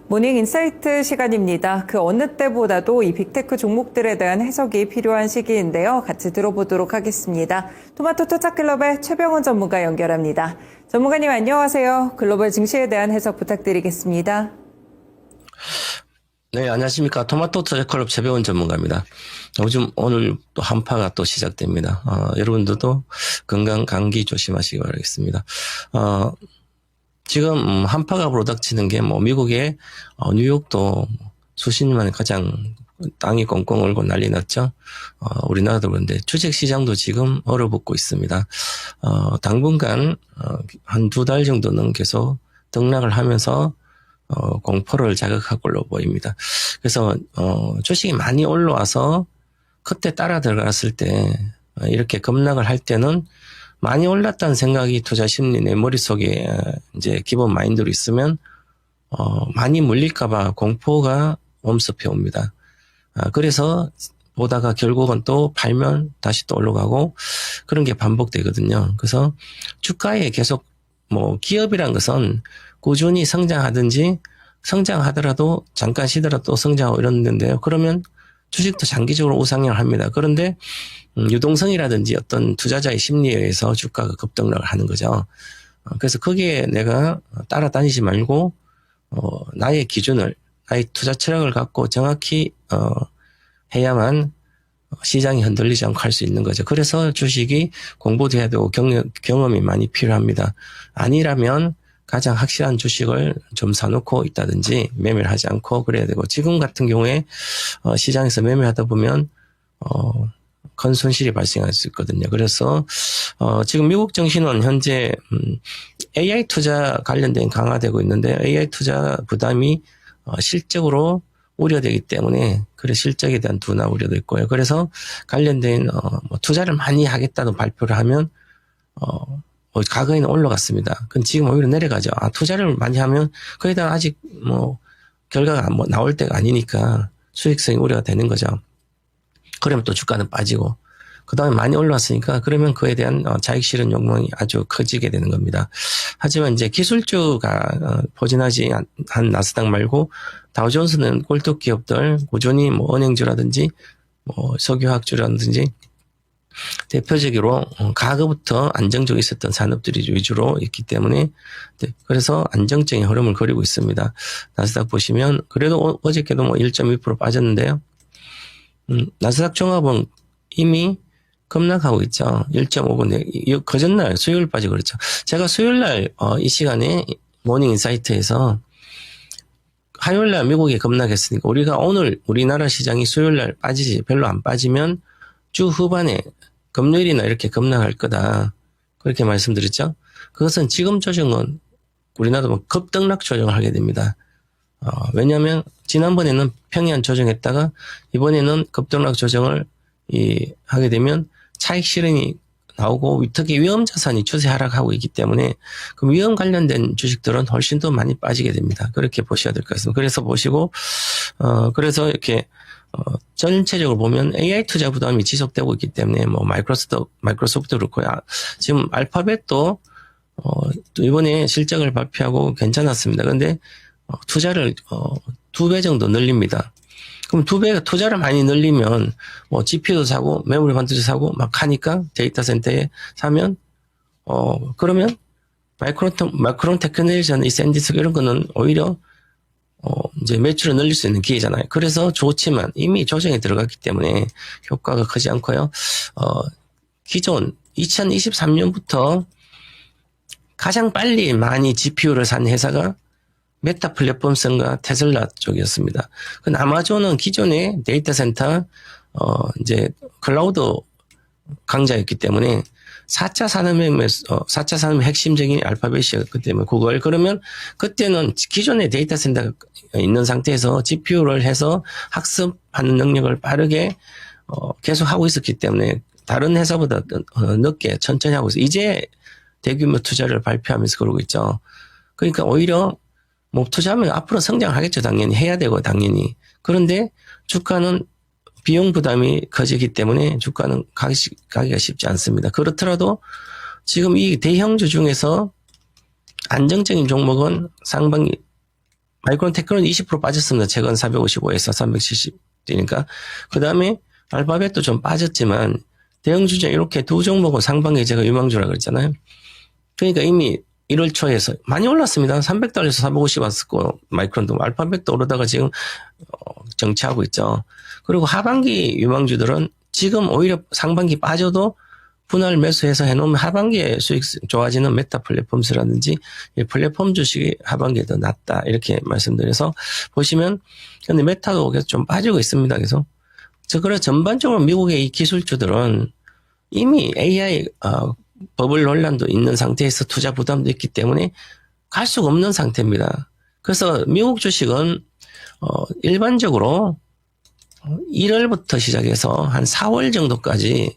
모닝 인사이트 시간입니다. 그 어느 때보다도 이 빅테크 종목들에 대한 해석이 필요한 시기인데요. 같이 들어보도록 하겠습니다. 토마토 투자클럽의 최병원 전문가 연결합니다. 전문가님 안녕하세요. 글로벌 증시에 대한 해석 부탁드리겠습니다. 네, 안녕하십니까. 토마토 투자클럽 최병원 전문가입니다. 요즘 오늘 또 한파가 또 시작됩니다. 여러분들도 건강 감기 조심하시기 바라겠습니다. 지금 한파가 불어닥치는 게 미국의 뉴욕도 수십 년만에 가장 땅이 꽁꽁 얼고 난리 났죠. 우리나라도 그런데 주식시장도 지금 얼어붙고 있습니다. 당분간 한 2달 정도는 계속 등락을 하면서 공포를 자극할 걸로 보입니다. 그래서 주식이 많이 올라와서 그때 따라 들어갔을 때 이렇게 급락을 할 때는 많이 올랐다는 생각이 투자 심리 내 머릿속에 이제 기본 마인드로 있으면 많이 물릴까봐 공포가 엄습해 옵니다. 그래서 보다가 결국은 또 팔면 다시 또 올라가고 그런 게 반복되거든요. 그래서 주가에 계속 기업이란 것은 꾸준히 성장하든지 성장하더라도 잠깐 쉬더라도 또 성장하고 이러는데요. 그러면 주식도 장기적으로 우상향을 합니다. 그런데 유동성이라든지 어떤 투자자의 심리에 의해서 주가가 급등락을 하는 거죠. 그래서 거기에 내가 따라다니지 말고 나의 기준을, 나의 투자 철학을 갖고 정확히 해야만 시장이 흔들리지 않고 할 수 있는 거죠. 그래서 주식이 공부도 해야 되고 경험이 많이 필요합니다. 아니라면 가장 확실한 주식을 좀 사놓고 있다든지 매매를 하지 않고 그래야 되고, 지금 같은 경우에 시장에서 매매하다 보면 큰 손실이 발생할 수 있거든요. 그래서 지금 미국 증시는 현재 AI 투자 관련된 강화되고 있는데, AI 투자 부담이 실적으로 우려되기 때문에 그래 실적에 대한 둔화 우려도 있고요. 그래서 관련된 투자를 많이 하겠다는 발표를 하면 과거에는 올라갔습니다. 그럼 지금 오히려 내려가죠. 투자를 많이 하면 거기다 아직 결과가 나올 때가 아니니까 수익성이 우려가 되는 거죠. 그러면 또 주가는 빠지고, 그 다음에 많이 올라왔으니까 그러면 그에 대한 자익 실현 욕망이 아주 커지게 되는 겁니다. 하지만 이제 기술주가 포진하지 한 나스닥 말고 다우존스는 꼴뚝 기업들 꾸준히 은행주라든지 석유화학주라든지 대표적으로 과거부터 안정적이 있었던 산업들이 위주로 있기 때문에, 그래서 안정적인 흐름을 그리고 있습니다. 나스닥 보시면 그래도 어저께도 1.2% 빠졌는데요. 나스닥 종합은 이미 급락하고 있죠. 1.5%. 그전날 수요일 빠지고 그랬죠. 제가 수요일날 이 시간에 모닝 인사이트에서 화요일날 미국이 급락했으니까 우리가 오늘 우리나라 시장이 수요일날 빠지지 별로 안 빠지면 주 후반에 금요일이나 이렇게 급락할 거다, 그렇게 말씀드렸죠. 그것은 지금 조정은 우리나라도 급등락 조정을 하게 됩니다. 왜냐하면 지난번에는 평이한 조정했다가 이번에는 급등락 조정을 하게 되면 차익 실현이 나오고 특히 위험 자산이 추세 하락하고 있기 때문에 그 위험 관련된 주식들은 훨씬 더 많이 빠지게 됩니다. 그렇게 보셔야 될 것 같습니다. 그래서 보시고 그래서 이렇게 전체적으로 보면 AI 투자 부담이 지속되고 있기 때문에 마이크로소프트도 그렇고요. 지금 알파벳도 또 이번에 실적을 발표하고 괜찮았습니다. 그런데 투자를 2배 정도 늘립니다. 그럼 2배 투자를 많이 늘리면 GPU도 사고 메모리 반도체 사고 막 하니까 데이터 센터에 사면 그러면 마이크론 테크놀리전, 이 샌디스 이런 거는 오히려 이제 매출을 늘릴 수 있는 기회잖아요. 그래서 좋지만 이미 조정에 들어갔기 때문에 효과가 크지 않고요. 기존 2023년부터 가장 빨리 많이 GPU를 산 회사가 메타 플랫폼성과 테슬라 쪽이었습니다. 그 아마존은 기존의 데이터 센터 이제 클라우드 강자였기 때문에 4차 산업의 핵심적인 알파벳이었기 때문에 그러면 그때는 기존의 데이터 센터가 있는 상태에서 GPU를 해서 학습하는 능력을 빠르게 계속 하고 있었기 때문에 다른 회사보다 늦게 천천히 하고 있어요. 이제 대규모 투자를 발표하면서 그러고 있죠. 그러니까 오히려 투자하면 앞으로 성장하겠죠. 당연히 해야 되고 당연히. 그런데 주가는 비용 부담이 커지기 때문에 주가는 가기가 쉽지 않습니다. 그렇더라도 지금 이 대형주 중에서 안정적인 종목은 상반기 마이크론 테크는 20% 빠졌습니다. 최근 455에서 370 뛰니까. 그 다음에 알파벳도 좀 빠졌지만 대형 주제 이렇게 두 종목은 상반기에 제가 유망주라 그랬잖아요. 그러니까 이미 1월 초에서 많이 올랐습니다. 300달러에서 450 왔었고 마이크론도 알파벳도 오르다가 지금 정체하고 있죠. 그리고 하반기 유망주들은 지금 오히려 상반기 빠져도 분할 매수해서 해놓으면 하반기에 수익 좋아지는 메타 플랫폼스라든지 이 플랫폼 주식이 하반기에 더 낫다 이렇게 말씀드려서 보시면 근데 메타도 계속 좀 빠지고 있습니다. 계속. 그래서 전반적으로 미국의 이 기술주들은 이미 AI 버블 논란도 있는 상태에서 투자 부담도 있기 때문에 갈 수가 없는 상태입니다. 그래서 미국 주식은 일반적으로 1월부터 시작해서 한 4월 정도까지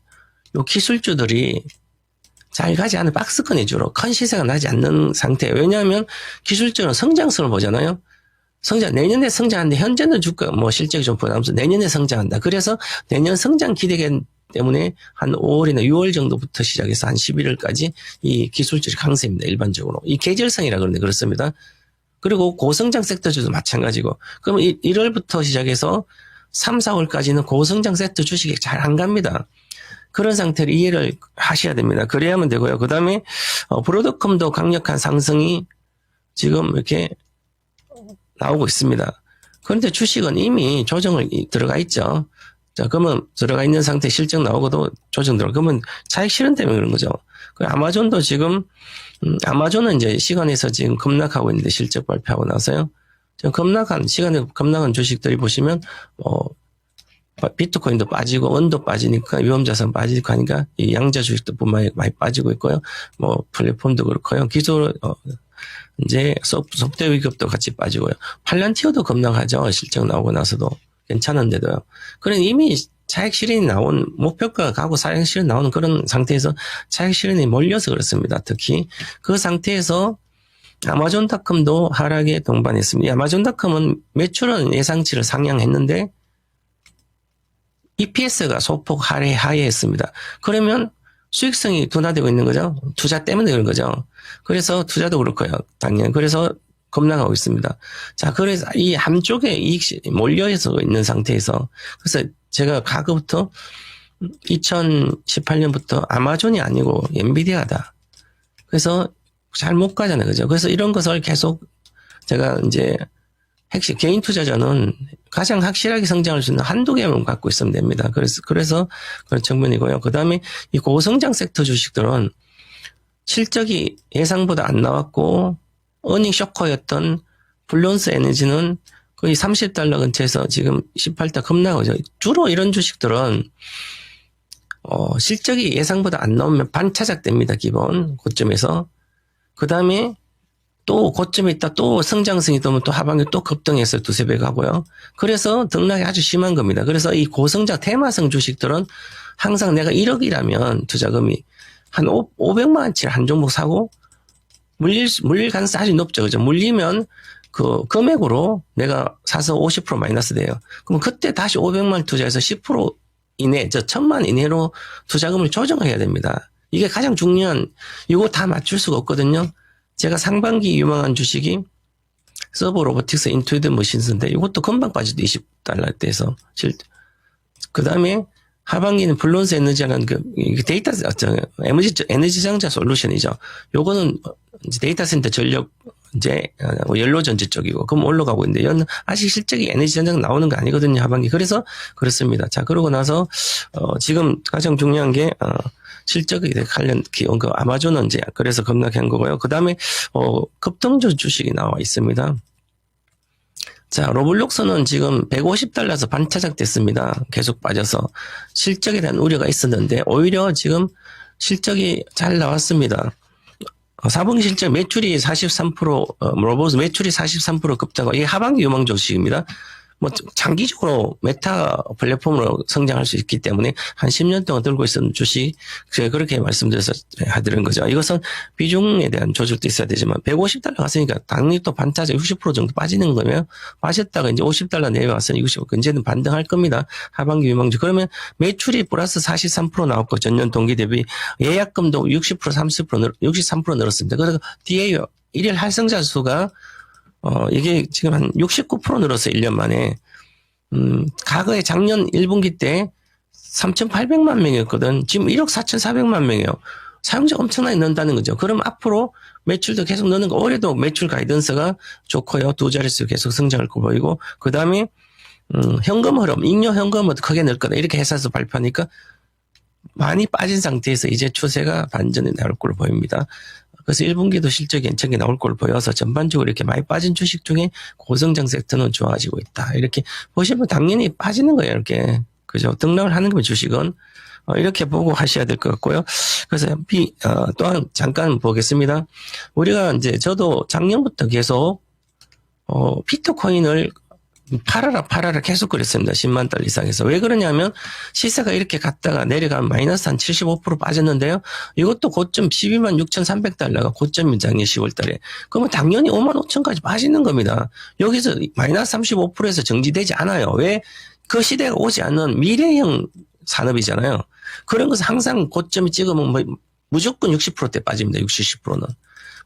요 기술주들이 잘 가지 않은 박스권 위주로 큰 시세가 나지 않는 상태예요. 왜냐하면 기술주는 성장성을 보잖아요. 내년에 성장하는데 현재는 주가 실적이 좀 부담스러워 내년에 성장한다. 그래서 내년 성장 기대 때문에 한 5월이나 6월 정도부터 시작해서 한 11월까지 이 기술주의 강세입니다. 일반적으로. 이 계절성이라 그러는데 그렇습니다. 그리고 고성장 섹터주도 마찬가지고. 그러면 1월부터 시작해서 3, 4월까지는 고성장 섹터 주식이 잘 안 갑니다. 그런 상태를 이해를 하셔야 됩니다. 그래야만 되고요. 그 다음에 브로드컴도 강력한 상승이 지금 이렇게 나오고 있습니다. 그런데 주식은 이미 조정을 들어가 있죠. 자, 그러면 들어가 있는 상태 실적 나오고도 조정 들어가. 그러면 차익 실현 때문에 그런 거죠. 그 아마존도 지금, 아마존은 이제 시간에서 지금 급락하고 있는데 실적 발표하고 나서요. 지금 시간에 급락한 주식들이 보시면, 비트코인도 빠지고, 원도 빠지니까, 위험자산 빠지고 하니까, 이 양자 주식도 많이 빠지고 있고요. 플랫폼도 그렇고요. 기술, 이제 소프트웨어 기업도 같이 빠지고요. 팔란티어도 급락하죠. 실적 나오고 나서도. 괜찮은데도요. 그런 이미 차익 실현이 나온 목표가가 가고 사익 실현 나오는 그런 상태에서 차익 실현이 몰려서 그렇습니다. 특히 그 상태에서 아마존닷컴도 하락에 동반했습니다. 이 아마존닷컴은 매출은 예상치를 상향했는데 EPS가 소폭 하회했습니다. 그러면 수익성이 둔화되고 있는 거죠. 투자 때문에 그런 거죠. 그래서 투자도 그렇고요. 당연히. 그래서 급락하고 있습니다. 자, 그래서 이 한쪽에 이익이 몰려서 있는 상태에서, 그래서 제가 과거부터 2018년부터 아마존이 아니고 엔비디아다. 그래서 잘 못 가잖아요. 그죠? 그래서 이런 것을 계속 제가 이제 개인 투자자는 가장 확실하게 성장할 수 있는 한두 개만 갖고 있으면 됩니다. 그래서 그런 측면이고요. 그 다음에 이 고성장 sek터 주식들은 실적이 예상보다 안 나왔고, 어닝 쇼커였던 블론스 에너지는 거의 30달러 근처에서 지금 18달 급락하죠. 주로 이런 주식들은 실적이 예상보다 안 나오면 반차작됩니다. 기본 고점에서. 그 다음에 또 고점에 있다 또 성장성이 되면 또 하반기 또 급등해서 두세 배 가고요. 그래서 등락이 아주 심한 겁니다. 그래서 이 고성장 테마성 주식들은 항상 내가 1억이라면 투자금이 한 500만 원치를 한 종목 사고 물릴 가능성이 아주 높죠. 그죠? 물리면 그 금액으로 내가 사서 50% 마이너스 돼요. 그럼 그때 다시 500만 원 투자해서 10% 이내, 1000만 이내로 투자금을 조정을 해야 됩니다. 이게 가장 중요한, 이거 다 맞출 수가 없거든요. 제가 상반기 유망한 주식이 서버 로보틱스 인투이드 머신스인데 이것도 금방 빠지도 20달러대에서 그 다음에 하반기는 블론스 에너지라는 데이터 에너지 장자 솔루션이죠. 요거는 이제 데이터 센터 전력 이제 연료 전지 쪽이고 그럼 올라가고 있는데 이건 아직 실적이 에너지 전장 나오는 거 아니거든요. 하반기. 그래서 그렇습니다. 자, 그러고 나서 지금 가장 중요한 게 실적에 관련 기업 그 아마존은 이제 그래서 급락한 거고요. 그다음에 급등주 주식이 나와 있습니다. 자, 로블록스는 지금 150달러에서 반차작 됐습니다. 계속 빠져서 실적에 대한 우려가 있었는데 오히려 지금 실적이 잘 나왔습니다. 4분기 실적 매출이 43%, 로봇 매출이 43% 급등하고 이게 하반기 유망 주식입니다. 장기적으로 메타 플랫폼으로 성장할 수 있기 때문에 한 10년 동안 들고 있었던 주식, 그렇게 말씀드려서 하드는 거죠. 이것은 비중에 대한 조절도 있어야 되지만, 150달러 갔으니까 당연히 또 반차적 60% 정도 빠지는 거면, 빠졌다가 이제 50달러 내려왔으니 60%, 이제는 반등할 겁니다. 하반기 유망주. 그러면 매출이 플러스 43% 나왔고, 전년 동기 대비 예약금도 60%, 30%, 63% 늘었습니다. 그래서 DA요. 일일 활성자 수가 이게 지금 한 69% 늘어서 1년 만에, 과거에 작년 1분기 때 3,800만 명이었거든. 지금 1억 4,400만 명이에요. 사용자가 엄청나게 는다는 거죠. 그럼 앞으로 매출도 계속 느는 거, 올해도 매출 가이던스가 좋고요. 두 자릿수 계속 성장할 거 보이고, 그 다음에, 현금 흐름, 잉여 현금은 크게 늘 거다. 이렇게 회사에서 발표하니까 많이 빠진 상태에서 이제 추세가 반전이 나올 걸로 보입니다. 그래서 1분기도 실적이 괜찮게 나올 걸로 보여서 전반적으로 이렇게 많이 빠진 주식 중에 고성장 섹터는 좋아지고 있다. 이렇게 보시면 당연히 빠지는 거예요. 이렇게. 그죠? 등락을 하는 거면 주식은. 이렇게 보고 하셔야 될 것 같고요. 그래서 또한 잠깐 보겠습니다. 우리가 이제 저도 작년부터 계속 비트코인을 팔아라 계속 그랬습니다. 10만 달러 이상에서. 왜 그러냐면 시세가 이렇게 갔다가 내려가면 마이너스 한 75% 빠졌는데요. 이것도 고점 12만 6,300달러가 고점인 작년 10월 달에. 그러면 당연히 5만 5천까지 빠지는 겁니다. 여기서 마이너스 35%에서 정지되지 않아요. 왜? 그 시대가 오지 않는 미래형 산업이잖아요. 그런 것은 항상 고점이 찍으면 무조건 60%대 빠집니다. 60, 70%는.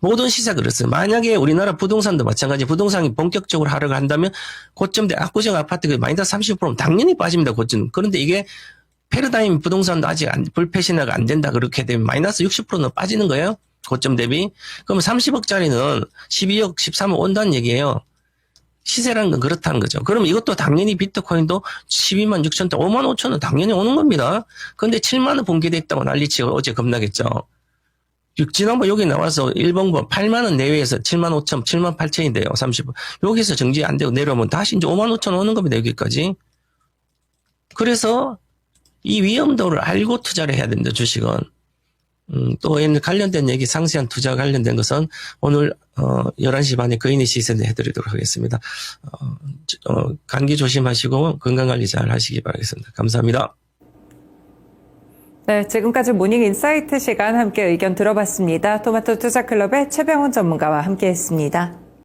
모든 시세가 그렇습니다. 만약에 우리나라 부동산도 마찬가지, 부동산이 본격적으로 하락을 한다면 고점대 압구정 아파트가 마이너스 30%면 당연히 빠집니다. 고점. 그런데 이게 패러다임 부동산도 아직 불패신화가 안 된다. 그렇게 되면 마이너스 60%는 빠지는 거예요. 고점 대비. 그러면 30억짜리는 12억, 13억 온다는 얘기예요. 시세라는 건 그렇다는 거죠. 그럼 이것도 당연히 비트코인도 12만 6천 원, 5만 5천 원 당연히 오는 겁니다. 그런데 7만 원 붕괴돼 있다고 난리치고 어제 겁나겠죠. 지난번 여기 나와서 일본번 8만 원 내외에서 7만 5천, 7만 8천인데요. 30원. 여기서 정지 안 되고 내려오면 다시 이제 5만 5천 원 오는 겁니다. 여기까지. 그래서 이 위험도를 알고 투자를 해야 된다. 주식은. 또 관련된 얘기, 상세한 투자 관련된 것은 오늘 11시 반에 거인의 시세를 해드리도록 하겠습니다. 감기 조심하시고 건강관리 잘 하시기 바라겠습니다. 감사합니다. 네, 지금까지 모닝 인사이트 시간 함께 의견 들어봤습니다. 토마토 투자클럽의 최병훈 전문가와 함께했습니다.